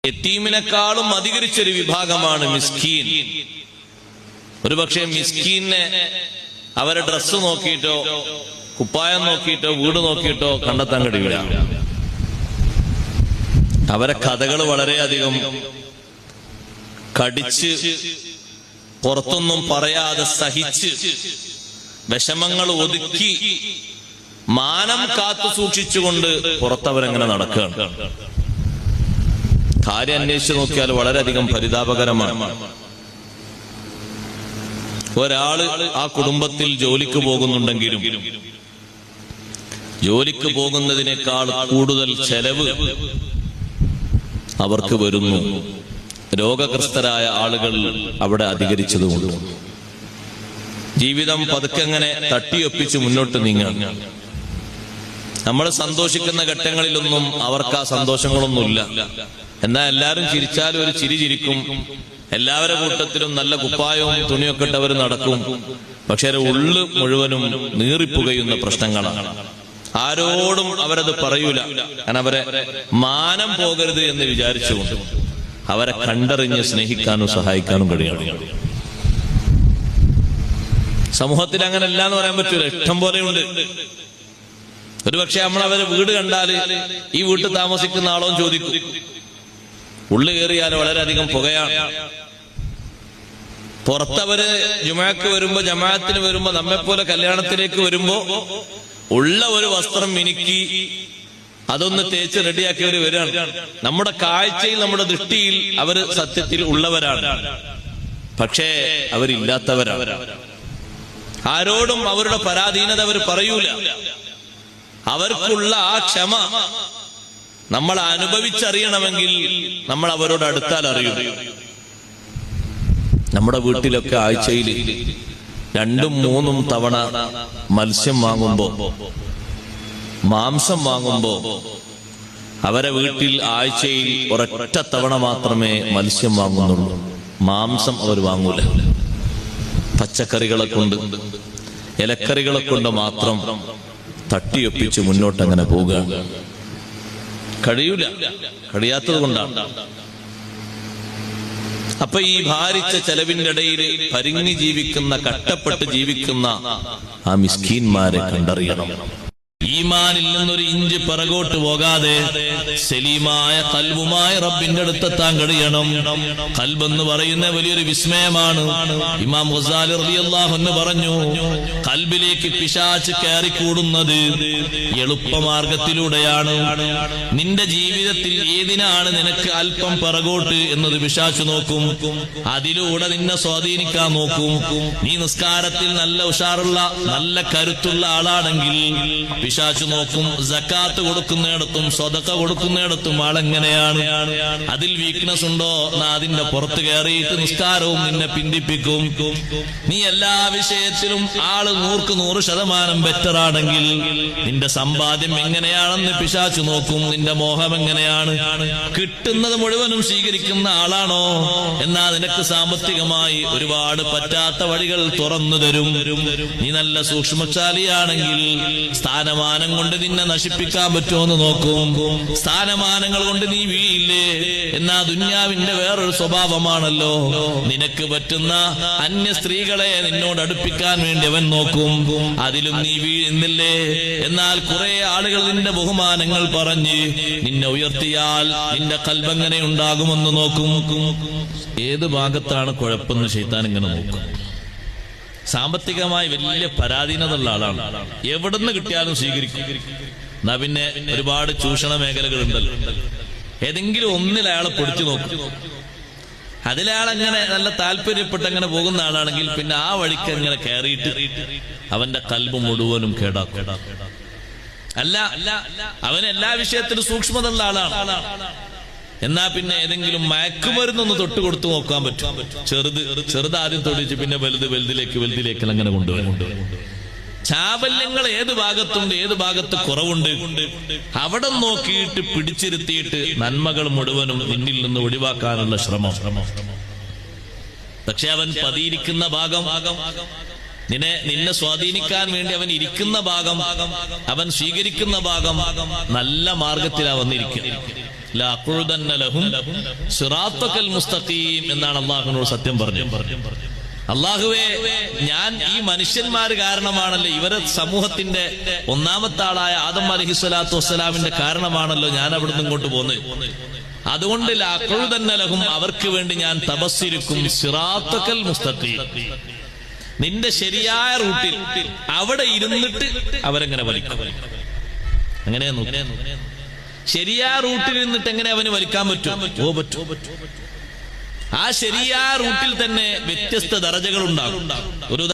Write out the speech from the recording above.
യതീമിനെക്കാളും അധികരിച്ചൊരു വിഭാഗമാണ് മിസ്കീൻ. ഒരുപക്ഷെ മിസ്കീനെ അവരെ ഡ്രസ്സ് നോക്കിയിട്ടോ കുപ്പായം നോക്കിയിട്ടോ വീട് നോക്കിയിട്ടോ കണ്ടെത്താൻ കഴിയില്ല. അവരെ കഥകൾ വളരെയധികം കടിച്ച് പുറത്തൊന്നും പറയാതെ സഹിച്ച് വിഷമങ്ങൾ ഒതുക്കി മാനം കാത്തു സൂക്ഷിച്ചുകൊണ്ട് പുറത്തവരെങ്ങനെ നടക്കുകയാണ്. കാര്യം അന്വേഷിച്ച് നോക്കിയാൽ വളരെയധികം പരിതാപകരമാണ്. ഒരാള് ആ കുടുംബത്തിൽ ജോലിക്ക് പോകുന്നുണ്ടെങ്കിലും ജോലിക്ക് പോകുന്നതിനേക്കാൾ കൂടുതൽ ചെലവ് അവർക്ക് വരുന്നു. രോഗഗ്രസ്തരായ ആളുകൾ അവിടെ അധികരിച്ചതുകൊണ്ട് ജീവിതം പതുക്കെങ്ങനെ തട്ടിയൊപ്പിച്ച് മുന്നോട്ട് നീങ്ങാൻ. നമ്മൾ സന്തോഷിക്കുന്ന ഘട്ടങ്ങളിലൊന്നും അവർക്ക് ആ സന്തോഷങ്ങളൊന്നുമില്ല. എന്നാൽ എല്ലാവരും ചിരിച്ചാലും ഒരു ചിരി ചിരിക്കും. എല്ലാവരുടെ കൂട്ടത്തിലും നല്ല കുപ്പായവും തുണിയൊക്കെ ഇട്ട് അവർ നടക്കും. പക്ഷെ ഉള്ളു മുഴുവനും നീറിപ്പുകയുന്ന പ്രശ്നങ്ങളാണ്. ആരോടും അവരത് പറയൂല. കാരണം അവരെ മാനം പോകരുത് എന്ന് വിചാരിച്ചുകൊണ്ട് അവരെ കണ്ടറിഞ്ഞ് സ്നേഹിക്കാനും സഹായിക്കാനും കഴിയണം. സമൂഹത്തിൽ അങ്ങനെ അല്ല എന്ന് പറയാൻ പറ്റൂല. ഇഷ്ടം പോലെയുണ്ട്. ഒരുപക്ഷെ നമ്മൾ അവരെ വീട് കണ്ടാല് ഈ വീട്ടിൽ താമസിക്കുന്ന ആളോന്ന് ചോദിക്കും. ഉള്ളു കയറിയാൽ വളരെയധികം പുകയാണ്. പുറത്തവര് ജുമാക്ക് വരുമ്പോ ജമാഅത്തിന് വരുമ്പോ നമ്മെപ്പോലെ കല്യാണത്തിലേക്ക് വരുമ്പോ ഉള്ള ഒരു വസ്ത്രം മിനുക്കി അതൊന്ന് തേച്ച് റെഡിയാക്കിയവര് വരികയാണ്. നമ്മുടെ കാഴ്ചയിൽ നമ്മുടെ ദൃഷ്ടിയിൽ അവര് സത്യത്തിൽ ഉള്ളവരാണ്. പക്ഷേ അവരില്ലാത്തവരാണ്. ആരോടും അവരുടെ പരാധീനത അവർ പറയൂല. അവർക്കുള്ള ആ ക്ഷമ നമ്മൾ അനുഭവിച്ചറിയണമെങ്കിൽ നമ്മൾ അവരോട് അടുത്താൽ അറിയും. നമ്മുടെ വീട്ടിലൊക്കെ ആഴ്ചയിൽ 2-3 തവണ മത്സ്യം വാങ്ങുമ്പോ മാംസം വാങ്ങുമ്പോ അവരെ വീട്ടിൽ ആഴ്ചയിൽ ഒരൊറ്റ തവണ മാത്രമേ മത്സ്യം വാങ്ങുന്നുള്ളൂ. മാംസം അവർ വാങ്ങൂല. പച്ചക്കറികളെ കൊണ്ട് ഇലക്കറികളെ കൊണ്ട് മാത്രം തട്ടിയൊപ്പിച്ച് മുന്നോട്ടങ്ങനെ പോവുക. കഴിയൂല. കഴിയാത്തത് കൊണ്ടാണ്. അപ്പൊ ഈ ഭാരിച്ച ചെലവിന്റെ ഇടയിൽ പരിങ്ങി ജീവിക്കുന്ന, കഷ്ടപ്പെട്ട് ജീവിക്കുന്ന ആ മിസ്കീന്മാരെ കണ്ടറിയണം. ഈമാനിൽ നിന്നൊരു ഇഞ്ച് പിറകോട്ട് പോകാതെ സലീമായ ഖൽബുമായി റബ്ബിന്റെ അടുത്തെത്താൻ കഴിയണം. ഖൽബെന്ന് പറയുന്ന വലിയൊരു വിസ്മയമാണ്. ഇമാം ഗസാലി റളിയല്ലാഹു അൻഹു പറഞ്ഞു, ഖൽബിലേക്ക് പിശാച് കയറിക്കൂടുന്നത് എളുപ്പമാർഗത്തിലൂടെയാണ്. നിന്റെ ജീവിതത്തിൽ ഏതിനാണ് നിനക്ക് അല്പം പിറകോട്ട് എന്നത് പിശാച് നോക്കും. അതിലൂടെ നിന്നെ സ്വാധീനിക്കാൻ നോക്കും. നീ നിസ്കാരത്തിൽ നല്ല ഉഷാറുള്ള നല്ല കരുത്തുള്ള ആളാണെങ്കിൽ പിശാച് നോക്കും. സക്കാത്ത് കൊടുക്കുന്നിടത്തും സ്വതക്ക കൊടുക്കുന്നിടത്തും ആളെങ്ങനെയാണ്, അതിൽ വീക്ക്നെസ് ഉണ്ടോ എന്നാ അതിന്റെ പുറത്ത് കയറിയിട്ട് നിസ്കാരവും നിന്നെ പിന്തിപ്പിക്കും. നീ എല്ലാ വിഷയത്തിലും ആള് 100% ബെറ്റർ ആണെങ്കിൽ നിന്റെ സമ്പാദ്യം എങ്ങനെയാണെന്ന് പിശാച് നോക്കും. നിന്റെ മോഹം എങ്ങനെയാണ്, കിട്ടുന്നത് മുഴുവനും സ്വീകരിക്കുന്ന ആളാണോ എന്നാ നിനക്ക് സാമ്പത്തികമായി ഒരുപാട് പറ്റാത്ത വഴികൾ തുറന്നു തരും. നീ നല്ല സൂക്ഷ്മശാലിയാണെങ്കിൽ സ്ഥാനമാനം കൊണ്ട് നിന്നെ നശിപ്പിക്കാൻ പറ്റുമെന്ന് നോക്കും. സ്ഥാനമാനങ്ങൾ കൊണ്ട് നീ വീഴില്ലേ എന്നാ ദുന്യാവിന്റെ വേറൊരു സ്വഭാവമാണല്ലോ. നിനക്ക് പറ്റുന്ന അന്യ സ്ത്രീകളെ നിന്നോട് അടുപ്പിക്കാൻ വേണ്ടി അവൻ നോക്കും. അതിലും നീ വീഴുന്നില്ലേ. എന്നാൽ കുറെ ആളുകൾ നിന്റെ ബഹുമാനങ്ങൾ പറഞ്ഞ് നിന്നെ ഉയർത്തിയാൽ നിന്റെ ഖൽബെങ്ങനെ ഉണ്ടാകുമെന്ന് നോക്കും. ഏത് ഭാഗത്താണ് കുഴപ്പമെന്ന് ശൈത്താൻ ഇങ്ങനെ നോക്കും. സാമ്പത്തികമായി വലിയ പരാധീനതയുള്ള ആളാണ്. എവിടുന്ന് കിട്ടിയാലും സ്വീകരിക്കും. എന്നാ പിന്നെ ഒരുപാട് ചൂഷണ മേഖലകളുണ്ടല്ലോ. ഏതെങ്കിലും ഒന്നിൽ അയാളെ പൊടിച്ചു നോക്കും. അതിലയാളെങ്ങനെ നല്ല താല്പര്യപ്പെട്ട് അങ്ങനെ പോകുന്ന ആളാണെങ്കിൽ പിന്നെ ആ വഴിക്ക് അങ്ങനെ കയറിയിട്ട് അവന്റെ ഖൽബ് മുഴുവനും കേടാക്കും. അല്ല, അവൻ എല്ലാ വിഷയത്തിലും സൂക്ഷ്മത ഉള്ള ആളാണ്. എന്നാ പിന്നെ ഏതെങ്കിലും മയക്കുമരുന്നൊന്ന് തൊട്ട് കൊടുത്തു നോക്കാൻ പറ്റും. ചെറുത് ആദ്യം തൊടിച്ച് പിന്നെ വലുതിലേക്ക് അങ്ങനെ കൊണ്ടുവരും. ചാബല്യങ്ങൾ ഏത് ഭാഗത്തുണ്ട്, ഏത് ഭാഗത്ത് കുറവുണ്ട്, അവിടെ നോക്കിയിട്ട് പിടിച്ചിരുത്തിയിട്ട് നന്മകൾ മുഴുവനും നിന്നിൽ നിന്ന് ഒഴിവാക്കാനുള്ള ശ്രമം. പക്ഷെ അവൻ പതിയിരിക്കുന്ന ഭാഗം, നിന്നെ സ്വാധീനിക്കാൻ വേണ്ടി അവൻ ഇരിക്കുന്ന ഭാഗം, അവൻ സ്വീകരിക്കുന്ന ഭാഗം നല്ല മാർഗത്തിലാ വന്നിരിക്കുക. ലഅഖുദന്ന ലഹും സിറാത്തക്കൽ മുസ്തഖീം എന്നാണ് അല്ലാഹുവിനോട് സത്യം പറഞ്ഞു. അല്ലാഹുവേ, ഞാൻ ഈ മനുഷ്യന്മാര് കാരണമാണല്ലോ, ഇവരെ സമൂഹത്തിന്റെ ഒന്നാമത്തെ ആളായ ആദം അലൈഹിസ്സലാത്തു വസ്സലാമിന്റെ കാരണമാണല്ലോ ഞാൻ അവിടുന്ന് ഇങ്ങോട്ട് പോന്ന്. അതുകൊണ്ട് ലഅഖുദന്ന ലഹും, അവർക്ക് വേണ്ടി ഞാൻ തപസ്സിരിക്കും, സിറാത്തക്കൽ മുസ്തഖീം, നിന്റെ ശരിയായ റൂട്ടിൽ അവിടെ ഇരുന്നിട്ട് അവരെങ്ങനെ വലിക്കും. അങ്ങനെ ശരിയായ റൂട്ടിൽ ഇരുന്നിട്ട് എങ്ങനെ അവന് വലിക്കാൻ പറ്റും? പറ്റും. ആ ശരിയായ റൂട്ടിൽ തന്നെ വ്യത്യസ്ത ദറജകൾ ഉണ്ടാകും. ഒരു